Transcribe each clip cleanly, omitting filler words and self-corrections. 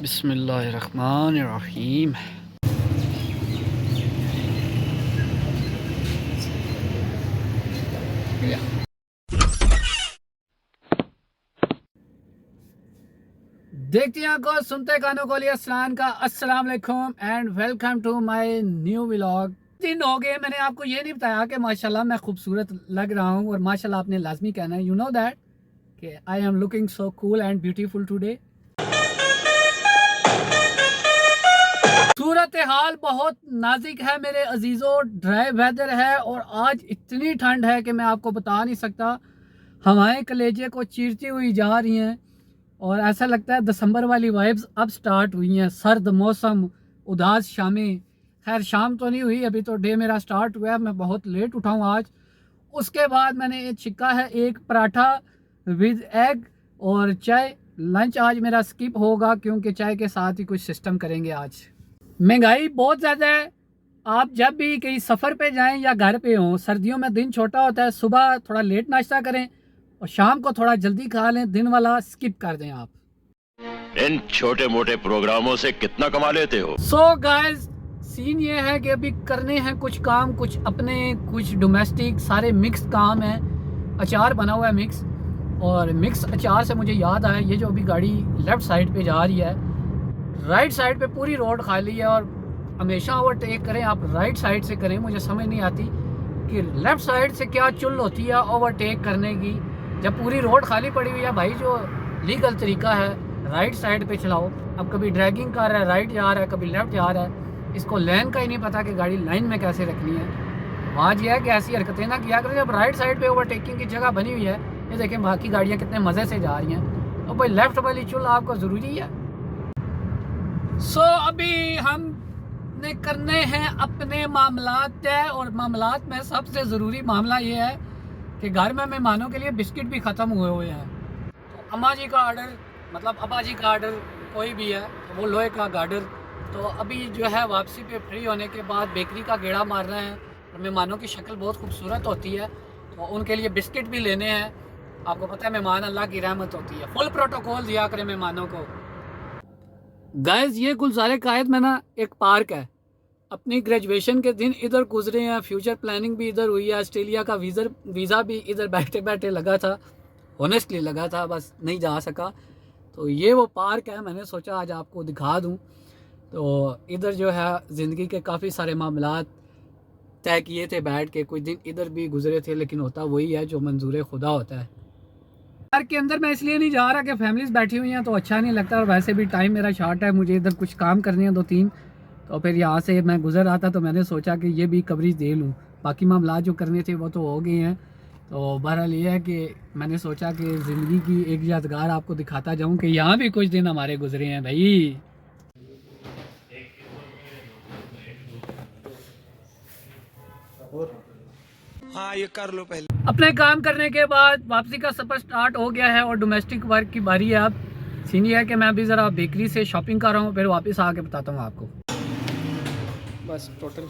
बिस्मिल्लाहिर्रहमानिर्रहीम। देखते हैं आपको सुनते कानों को लिया सलाम का अस्सलाम वालेकुम and welcome to my new vlog. दिन हो गए मैंने आपको ये नहीं बताया कि माशाल्लाह मैं खूबसूरत लग रहा हूँ, और माशाल्लाह आपने लाजमी कहना है, यू नो दैट कि I am looking so cool and beautiful today. सूरत हाल बहुत नाजुक है मेरे अजीज़ों, ड्राई वेदर है और आज इतनी ठंड है कि मैं आपको बता नहीं सकता। हवाएं कलेजे को चीरती हुई जा रही हैं और ऐसा लगता है दिसंबर वाली वाइब्स अब स्टार्ट हुई हैं। सर्द मौसम, उदास शामें। खैर शाम तो नहीं हुई, अभी तो डे मेरा स्टार्ट हुआ है। मैं बहुत लेट उठा हूँ आज। उसके बाद मैंने ये छिका है एक पराठा विद एग और चाय। लंच आज मेरा स्किप होगा क्योंकि चाय के साथ ही कुछ सिस्टम करेंगे आज। महंगाई बहुत ज़्यादा है। आप जब भी कहीं सफ़र पे जाएं या घर पे हों, सर्दियों में दिन छोटा होता है। सुबह थोड़ा लेट नाश्ता करें और शाम को थोड़ा जल्दी खा लें, दिन वाला स्किप कर दें आप। इन छोटे मोटे प्रोग्रामों से कितना कमा लेते हो? सो गाइस, सीन ये है कि अभी करने हैं कुछ काम, कुछ अपने कुछ डोमेस्टिक, सारे मिक्स काम है। अचार बना हुआ है मिक्स, और मिक्स अचार से मुझे याद आया, ये जो अभी गाड़ी लेफ़्ट साइड पे जा रही है, राइट साइड पे पूरी रोड खाली है। और हमेशा ओवरटेक करें आप राइट साइड से करें। मुझे समझ नहीं आती कि लेफ़्ट साइड से क्या चुल होती है ओवरटेक करने की, जब पूरी रोड खाली पड़ी हुई है। भाई जो लीगल तरीका है राइट साइड पे चलाओ। अब कभी ड्रैगिंग कर रहा है राइट जा रहा है, कभी लेफ़्ट जा रहा है, इसको लेन का ही नहीं पता कि गाड़ी लाइन में कैसे रखनी है। बात यह है कि ऐसी हरकतें ना किया करें। जब राइट साइड पे ओवरटेकिंग की जगह बनी हुई है, ये देखें बाकी गाड़ियाँ कितने मज़े से जा रही हैं, तो भाई लेफ़्ट वाली चुल आपको ज़रूरी है। सो अभी हमने करने हैं अपने मामलात तय, और मामलात में सबसे ज़रूरी मामला ये है कि घर में मेहमानों के लिए बिस्किट भी ख़त्म हुए हैं। तो अम्मा जी का आर्डर, मतलब अब्बा जी का आर्डर कोई भी है, तो वो लोहे का गार्डर। तो अभी जो है वापसी पे फ्री होने के बाद बेकरी का गेड़ा मार रहे हैं, और मेहमानों की शक्ल बहुत खूबसूरत होती है, तो उनके लिए बिस्किट भी लेने हैं। आपको पता है मेहमान अल्लाह की रहमत होती है, फुल प्रोटोकॉल दिया करें मेहमानों को। गाइस ये गुलज़ारे कायद में ना एक पार्क है। अपनी ग्रेजुएशन के दिन इधर गुजरे हैं, फ्यूचर प्लानिंग भी इधर हुई है, ऑस्ट्रेलिया का वीज़ा भी इधर बैठे बैठे लगा था, ऑनेस्टली लगा था, बस नहीं जा सका। तो ये वो पार्क है, मैंने सोचा आज आपको दिखा दूं। तो इधर जो है ज़िंदगी के काफ़ी सारे मामलात तय किए थे बैठ के, कुछ दिन इधर भी गुजरे थे, लेकिन होता वही है जो मंजूर खुदा होता है। पार्क के अंदर मैं इसलिए नहीं जा रहा कि फैमिलीज बैठी हुई हैं तो अच्छा नहीं लगता, और वैसे भी टाइम मेरा शॉर्ट है, मुझे इधर कुछ काम करने हैं 2-3। तो फिर यहाँ से मैं गुजर रहा था तो मैंने सोचा कि ये भी कवरेज दे लूँ। बाकी मामला जो करने थे वो तो हो गए हैं। तो बहरहाल ये है कि मैंने सोचा कि ज़िंदगी की एक यादगार आपको दिखाता जाऊँ कि यहाँ भी कुछ दिन हमारे गुजरे हैं भाई। हाँ ये कर लो पहले। अपने काम करने के बाद वापसी का सफ़र स्टार्ट हो गया है और डोमेस्टिक वर्क की बारी है। अब सीन ये है कि मैं अभी ज़रा बेकरी से शॉपिंग कर रहा हूँ, फिर वापस आके बताता हूँ आपको। बस टोटल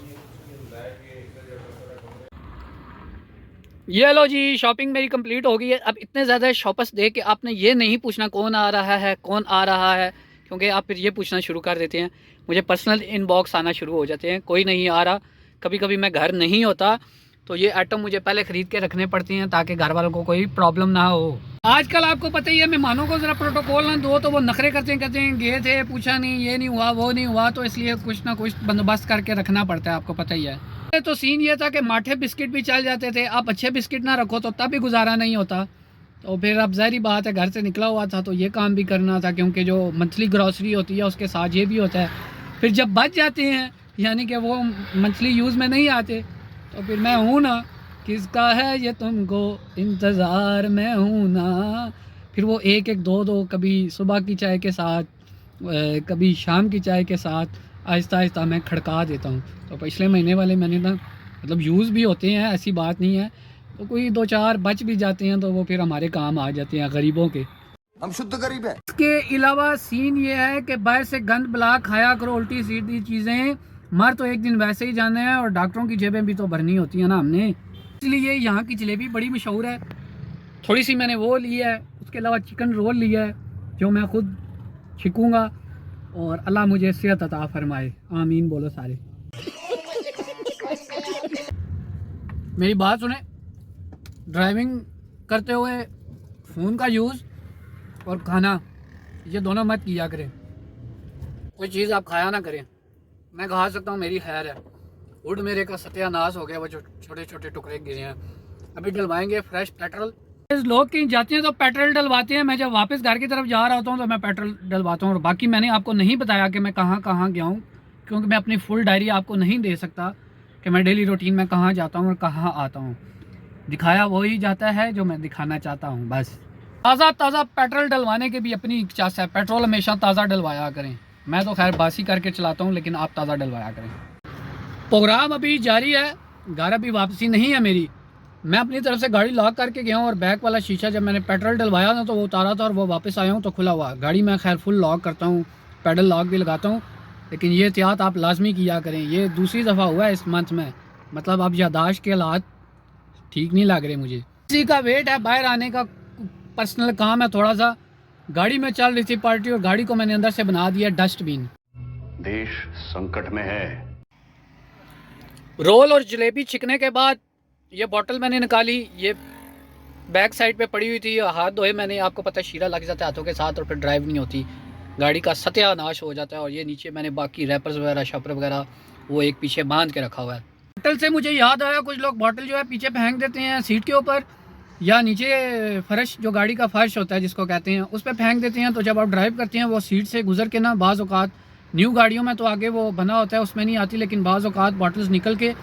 ये लो जी, शॉपिंग मेरी कंप्लीट हो गई है। अब इतने ज़्यादा शॉपर्स देख के आपने ये नहीं पूछना कौन आ रहा है कौन आ रहा है, क्योंकि आप फिर ये पूछना शुरू कर देते हैं, मुझे पर्सनल इनबॉक्स आना शुरू हो जाते हैं, कोई नहीं आ रहा। कभी कभी मैं घर नहीं होता तो ये आइटम मुझे पहले ख़रीद के रखने पड़ती हैं ताकि घर वालों को कोई प्रॉब्लम ना हो। आजकल आपको पता ही है मेहमानों को ज़रा प्रोटोकॉल ना दो तो वो नखरे करते हैं गए थे पूछा नहीं, ये नहीं हुआ वो नहीं हुआ, तो इसलिए कुछ ना कुछ बंदोबस्त करके रखना पड़ता है, आपको पता ही है। तो सीन ये था कि माठे बिस्किट भी चल जाते थे, आप अच्छे बिस्किट ना रखो तो तब भी गुजारा नहीं होता। तो फिर अब ज़ाहिर बात है घर से निकला हुआ था तो ये काम भी करना था, क्योंकि जो मंथली ग्रॉसरी होती है उसके साथ ये भी होता है। फिर जब बच जाते हैं यानी कि वो मंथली यूज़ में नहीं आते, तो फिर मैं हूँ ना किसका है ये तुमको इंतज़ार मैं हूँ ना। फिर वो एक एक दो दो, कभी सुबह की चाय के साथ, कभी शाम की चाय के साथ, आहिस्ता आहिस्ता मैं खड़का देता हूँ। तो पिछले महीने वाले मैंने ना मतलब यूज़ भी होते हैं, ऐसी बात नहीं है, तो कोई 2-4 बच भी जाते हैं तो वो फिर हमारे काम आ जाते हैं गरीबों के। हम शुद्ध गरीब है। इसके अलावा सीन ये है कि बाहर से गंद बला खाया करो, उल्टी सीधी चीज़ें, मर तो एक दिन वैसे ही जाना है और डॉक्टरों की जेबें भी तो भरनी होती है ना हमने, इसलिए यहाँ की जलेबी बड़ी मशहूर है। थोड़ी सी मैंने वो ली है, उसके अलावा चिकन रोल लिया है जो मैं ख़ुद छिकूँगा, और अल्लाह मुझे सेहत अता फरमाए, आमीन बोलो सारे। मेरी बात सुने, ड्राइविंग करते हुए फ़ोन का यूज़ और खाना ये दोनों मत किया करें। कोई चीज़ आप खाया ना करें। मैं कहा सकता हूँ मेरी खैर है, वुड मेरे का सत्यानाश हो गया, वो जो छोटे छोटे टुकड़े गिरे हैं। अभी डलवाएंगे फ्रेश पेट्रोल। लोग कहीं जाते हैं तो पेट्रोल डलवाते हैं, मैं जब वापस घर की तरफ जा रहा होता हूँ तो मैं पेट्रोल डलवाता हूँ। और बाकी मैंने आपको नहीं बताया कि मैं कहाँ कहाँ गया हूँ, क्योंकि मैं अपनी फुल डायरी आपको नहीं दे सकता कि मैं डेली रूटीन में कहाँ जाता हूँ और कहाँ आता हूँ। दिखाया वही जाता है जो मैं दिखाना चाहता हूँ बस। ताज़ा ताज़ा पेट्रोल डलवाने की भी अपनी इच्छा है, पेट्रोल हमेशा ताज़ा डलवाया करें। मैं तो खैर बासी करके चलाता हूँ, लेकिन आप ताज़ा डलवाया करें। प्रोग्राम अभी जारी है, घर अभी वापसी नहीं है मेरी। मैं अपनी तरफ से गाड़ी लॉक करके गया हूँ और बैक वाला शीशा जब मैंने पेट्रोल डलवाया ना तो वो उतारा था और वो वापस आया हूँ तो खुला हुआ। गाड़ी मैं खैर फुल लॉक करता हूँ, पेडल लॉक भी लगाता हूँ, लेकिन ये एहतियात आप लाजमी किया करें। ये दूसरी दफ़ा हुआ है इस मंथ में, मतलब अब यादाश्त के हालात ठीक नहीं लग रहे मुझे। किसी का वेट है बाहर आने का, पर्सनल काम है थोड़ा सा। गाड़ी में चल रही थी पार्टी और गाड़ी को मैंने अंदर से बना दिया डस्टबिन। देश संकट में है। रोल और जलेबी छिकने के बाद ये बोतल मैंने निकाली, ये बैक साइड पे पड़ी हुई थी। हाथ धोए मैंने, आपको पता है शीरा लग जाता है हाथों के साथ और फिर ड्राइव नहीं होती, गाड़ी का सत्यानाश हो जाता है। और ये नीचे मैंने बाकी रैपर्स वगैरह शपर वगैरह वो एक पीछे बांध के रखा हुआ है। बोतल से मुझे याद आया, कुछ लोग बोतल जो है पीछे फेंक देते हैं सीट के ऊपर या नीचे फर्श, जो गाड़ी का फर्श होता है जिसको कहते हैं, उस पर फेंक देते हैं। तो जब आप ड्राइव करते हैं वो सीट से गुजर के ना, बाज़ औक़ात न्यू गाड़ियों में तो आगे वो बना होता है उसमें नहीं आती, लेकिन बाज़ औक़ात बॉटल्स निकल के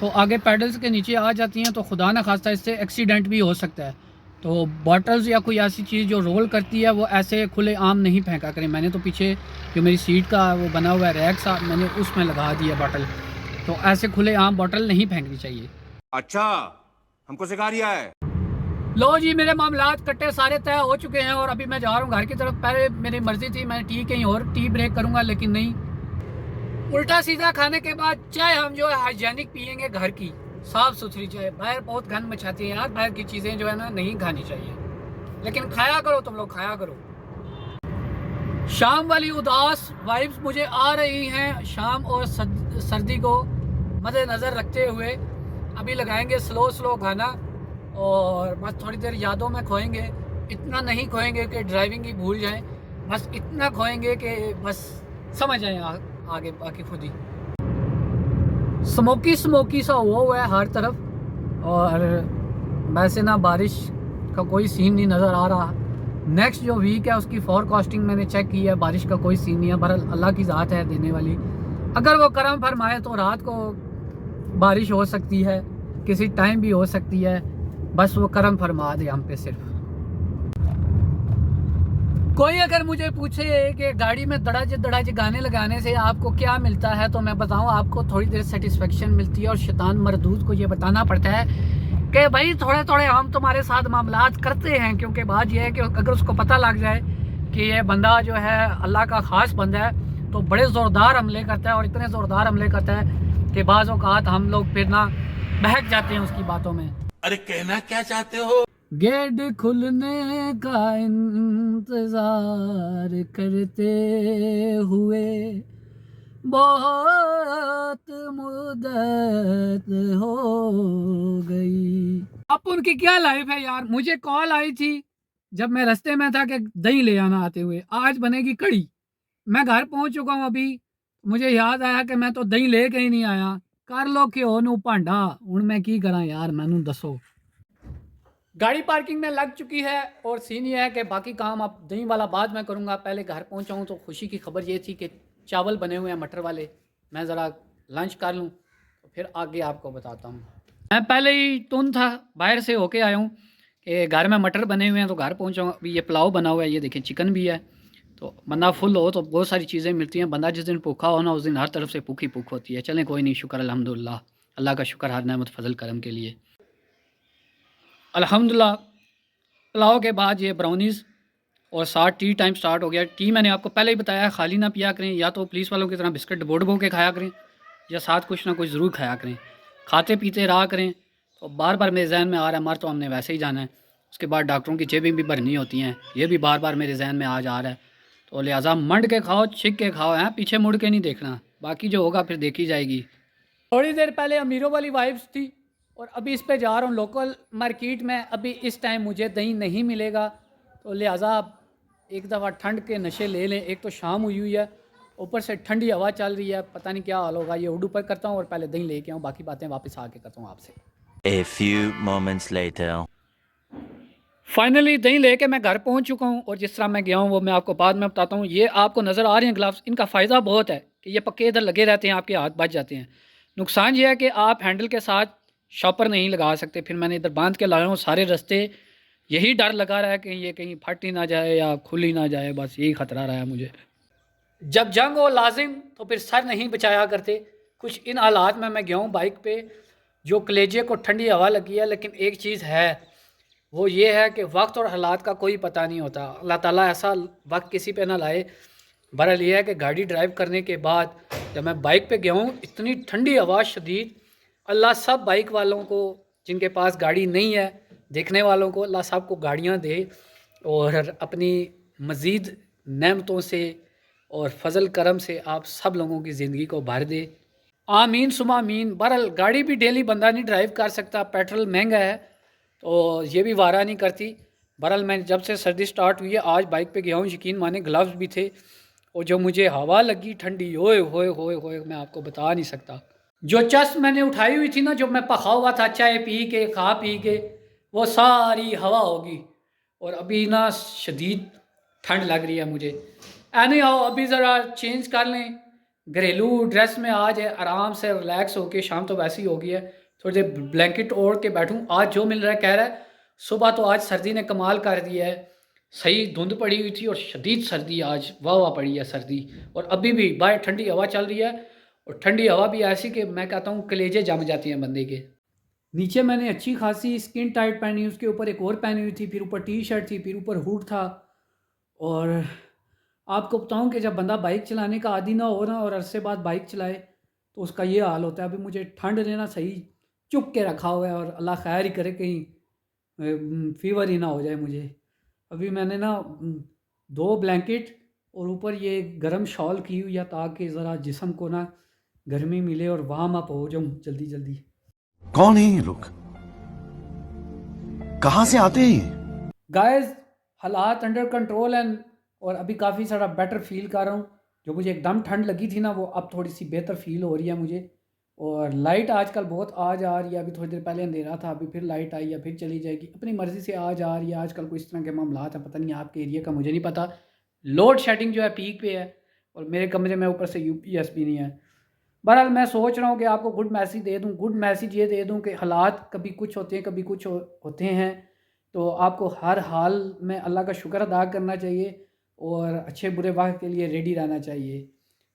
तो आगे पैडल्स के नीचे आ जाती हैं, तो खुदा न खास्ता इससे एक्सीडेंट भी हो सकता है। तो बॉटल्स या कोई ऐसी चीज़ जो रोल करती है वो ऐसे खुले आम नहीं फेंका करें। मैंने तो पीछे जो मेरी सीट का वो बना हुआ है रैक सा, मैंने उसमें लगा दिया बॉटल। तो ऐसे खुले आम बॉटल नहीं फेंकनी चाहिए। अच्छा, हमको सिखा रिया है। लो जी, मेरे मामलात कट्टे सारे तय हो चुके हैं और अभी मैं जा रहा हूँ घर की तरफ। पहले मेरी मर्ज़ी थी मैं टी कहीं और टी ब्रेक करूँगा, लेकिन नहीं, उल्टा सीधा खाने के बाद चाय हम जो है हाइजेनिक पियेंगे, घर की साफ़ सुथरी चाय। बाहर बहुत गंद मचाती है यार, बाहर की चीज़ें जो है ना नहीं खानी चाहिए, लेकिन खाया करो तुम लोग, खाया करो। शाम वाली उदास वाइब्स मुझे आ रही हैं। शाम और सर्दी को मद्देनज़र रखते हुए अभी लगाएंगे स्लो स्लो गाना और बस थोड़ी देर यादों में खोएंगे। इतना नहीं खोएंगे कि ड्राइविंग ही भूल जाएं, बस इतना खोएंगे कि बस समझ आए आगे बाकी खुद ही। स्मोकी स्मोकी सा हुआ है हर तरफ और वैसे ना बारिश का कोई सीन नहीं नज़र आ रहा। नेक्स्ट जो वीक है उसकी फोरकास्टिंग मैंने चेक की है, बारिश का कोई सीन नहीं है। बहरहाल अल्लाह की ज़ात है देने वाली, अगर वो करम फरमाए तो रात को बारिश हो सकती है, किसी टाइम भी हो सकती है, बस वो करम फरमा दे हम पे सिर्फ। कोई अगर मुझे पूछे कि गाड़ी में दड़ाजे दड़ाजे गाने लगाने से आपको क्या मिलता है, तो मैं बताऊं आपको थोड़ी देर सेटिस्फेक्शन मिलती है और शैतान मरदूद को ये बताना पड़ता है कि भाई थोड़े थोड़े हम तुम्हारे साथ मामलात करते हैं। क्योंकि बात यह है कि अगर उसको पता लग जाए कि ये बंदा जो है अल्लाह का ख़ास बंदा है तो बड़े ज़ोरदार हमले करता है, और इतने ज़ोरदार हमले करता है कि बाज़ औक़ात हम लोग फिर ना बहक जाते हैं उसकी बातों में। अरे कहना क्या चाहते हो? गेट खुलने का इंतजार करते हुए बहुत मुद्दत हो गई। अब उनकी क्या लाइफ है यार। मुझे कॉल आई थी जब मैं रास्ते में था कि दही ले आना आते हुए, आज बनेगी कड़ी। मैं घर पहुंच चुका हूं अभी, मुझे याद आया कि मैं तो दही ले के ही नहीं आया। कर लो कि ओनू भांडा, हुण मैं की करा यार, मैनू दसो। गाड़ी पार्किंग में लग चुकी है और सीन ये है कि बाकी काम अब दही वाला बाद में करूँगा। पहले घर पहुँचा हूँ तो खुशी की खबर ये थी कि चावल बने हुए हैं मटर वाले, मैं ज़रा लंच कर लूँ तो फिर आगे आपको बताता हूँ। मैं पहले ही तुन था, बाहर से होके आया हूँ कि घर में मटर बने हुए हैं तो घर पहुँचा हूँ। अभी ये पुलाव बना हुआ है, ये देखिए चिकन भी है। तो बंदा फुल हो तो बहुत सारी चीज़ें मिलती हैं। बंदा जिस दिन भूखा हो ना उस दिन हर तरफ से भूख ही भूख होती है। चलें कोई नहीं, शुक्र अल्हम्दुलिल्लाह, अल्लाह का शुक्र हर नेमत फजल करम के लिए अल्हम्दुलिल्लाह। पुलाव के बाद ये ब्राउनीज़ और साथ टी टाइम स्टार्ट हो गया। टी मैंने आपको पहले ही बताया खाली ना पिया करें, या तो पुलिस वालों की तरह बिस्किट डबो डबो के खाया करें या साथ कुछ ना कुछ ज़रूर खाया करें। खाते पीते रहा करें। तो बार बार मेरे जहन में आ रहा है मर तो हमने वैसे ही जाना है, उसके बाद डॉक्टरों की जेबें भी भरनी होती हैं, ये भी बार बार मेरे जहन में आज आ रहा है। तो लिहाजा मंड के खाओ, छिक के खाओ हैं, पीछे मुड़ के नहीं देखना, बाकी जो होगा फिर देखी जाएगी। थोड़ी देर पहले अमीरों वाली वाइब्स थी और अभी इस पे जा रहा हूँ लोकल मार्केट में। अभी इस टाइम मुझे दही नहीं मिलेगा, तो लिहाजा एक दफ़ा ठंड के नशे ले लें। एक तो शाम हुई हुई है, ऊपर से ठंडी हवा चल रही है, पता नहीं क्या हाल होगा। ये उर्दू पर करता हूँ और पहले दही लेके आऊँ, बाकी बातें वापस आके करता हूँ आपसे। A few moments later. Finally दही लेके मैं घर पहुंच चुका हूं और जिस तरह मैं गया हूं वो मैं आपको बाद में बताता हूं। ये आपको नज़र आ रहे हैं ग्लव्स, इनका फ़ायदा बहुत है कि ये पक्के इधर लगे रहते हैं, आपके हाथ बच जाते हैं। नुकसान ये है कि आप हैंडल के साथ शॉपर नहीं लगा सकते। फिर मैंने इधर बांध के लाया हूँ सारे रास्ते, यही डर लगा रहा है कि ये कहीं फट ही ना जाए या खुल ही ना जाए, बस यही ख़तरा रहा है मुझे। जब जंग हो लाजिम तो फिर सर नहीं बचाया करते। कुछ इन हालात में मैं गया हूँ बाइक पे, जो कलेजे को ठंडी हवा लगी है। लेकिन एक चीज़ है, वो ये है कि वक्त और हालात का कोई पता नहीं होता। अल्लाह ताला ऐसा वक्त किसी पे ना लाए। बहरहाल ये है कि गाड़ी ड्राइव करने के बाद जब मैं बाइक पे गया हूँ, इतनी ठंडी हवा शदीद। अल्लाह सब बाइक वालों को, जिनके पास गाड़ी नहीं है, देखने वालों को अल्लाह सब को गाड़ियाँ दे और अपनी मज़ीद नेमतों से और फजल करम से आप सब लोगों की ज़िंदगी को भर दे। आमीन सुमा आमीन। बहरहाल गाड़ी भी डेली बंदा नहीं ड्राइव कर सकता, पेट्रोल महंगा है, तो ये भी वारा नहीं करती। बहरहाल मैं जब से सर्दी स्टार्ट हुई है, आज बाइक पे गया हूँ, यकीन माने ग्लव्स भी थे और जो मुझे हवा लगी ठंडी, ओए होए होए होए, मैं आपको बता नहीं सकता। जो चस मैंने उठाई हुई थी ना, जो मैं पका हुआ था चाय पी के खा पी के, वो सारी हवा होगी और अभी ना शदीद ठंड लग रही है मुझे। एनी आओ अभी ज़रा चेंज कर लें, घरेलू ड्रेस में आज है, आराम से रिलैक्स होके, शाम तो वैसे ही हो गई है, थोड़ी देर ब्लैंकेट ओढ़ के बैठूं। आज जो मिल रहा है कह रहा है, सुबह तो आज सर्दी ने कमाल कर दिया है, सही धुंध पड़ी हुई थी और शदीद सर्दी आज वाह वाह पड़ी है सर्दी। और अभी भी बाहर ठंडी हवा चल रही है और ठंडी हवा भी ऐसी कि मैं कहता हूँ कलेजे जम जाती हैं बंदे के। नीचे मैंने अच्छी खासी स्किन टाइट पहनी, उसके ऊपर एक और पहनी हुई थी, फिर ऊपर टी शर्ट थी, फिर ऊपर हुड था। और आपको बताऊं कि जब बंदा बाइक चलाने का आदी ना हो ना और अरसे बाद बाइक चलाए तो उसका ये हाल होता है। अभी मुझे ठंड ने ना सही चुप के रखा हुआ है और अल्लाह खैर ही करे कहीं फीवर ही ना हो जाए मुझे। अभी मैंने ना 2 ब्लैंकेट और ऊपर ये गर्म शॉल की हुई है ताकि ज़रा जिस्म को ना गर्मी मिले और वार्म अप हो जाऊँ जल्दी जल्दी। कौन है ये लोग? कहां से आते हैं ये? गाइस हालात अंडर कंट्रोल हैं और अभी काफ़ी सारा बेटर फील कर रहा हूँ। जो मुझे एकदम ठंड लगी थी ना, वो अब थोड़ी सी बेहतर फील हो रही है मुझे। और लाइट आजकल बहुत आ जा रही है, अभी थोड़ी देर पहले अंधेरा था, अभी फिर लाइट आई है, फिर चली जाएगी, अपनी मर्ज़ी से आ जा रही है। आजकल कोई इस तरह के मामलात हैं, पता नहीं आपके एरिया का मुझे नहीं पता। लोड शेडिंग जो है पीक पे है और मेरे कमरे में ऊपर से UPS भी नहीं है। बहरहाल मैं सोच रहा हूँ कि आपको गुड मैसेज दे दूँ। गुड मैसेज ये दे दूँ कि हालात कभी कुछ होते हैं, कभी कुछ होते हैं, तो आपको हर हाल में अल्लाह का शुक्र अदा करना चाहिए और अच्छे बुरे वक्त के लिए रेडी रहना चाहिए।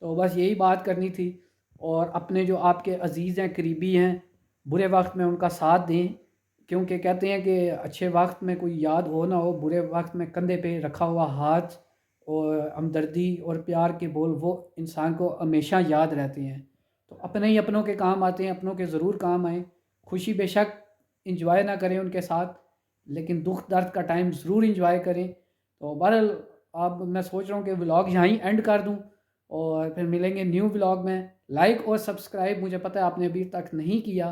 तो बस यही बात करनी थी। और अपने जो आपके अज़ीज़ हैं, करीबी हैं, बुरे वक्त में उनका साथ दें, क्योंकि कहते हैं कि अच्छे वक्त में कोई याद हो ना हो, बुरे वक्त में कंधे पे रखा हुआ हाथ और हमदर्दी और प्यार के बोल वो इंसान को हमेशा याद रहते हैं। तो अपने ही अपनों के काम आते हैं, अपनों के ज़रूर काम आएँ। खुशी बेशक इंजॉय ना करें उनके साथ, लेकिन दुख दर्द का टाइम ज़रूर इंजॉय करें। तो बहरहाल अब मैं सोच रहा हूँ कि व्लॉग यहीं एंड कर दूँ और फिर मिलेंगे न्यू व्लॉग में। लाइक और सब्सक्राइब मुझे पता है आपने अभी तक नहीं किया,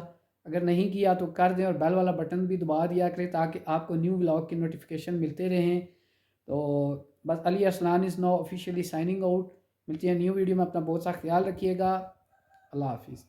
अगर नहीं किया तो कर दें और बेल वाला बटन भी दबा दिया करें ताकि आपको न्यू व्लॉग की नोटिफिकेशन मिलते रहें। तो बस Ali Arsalan is now officially signing out. मिलती है न्यू वीडियो में, अपना बहुत सा ख्याल रखिएगा। अल्लाह हाफिज़।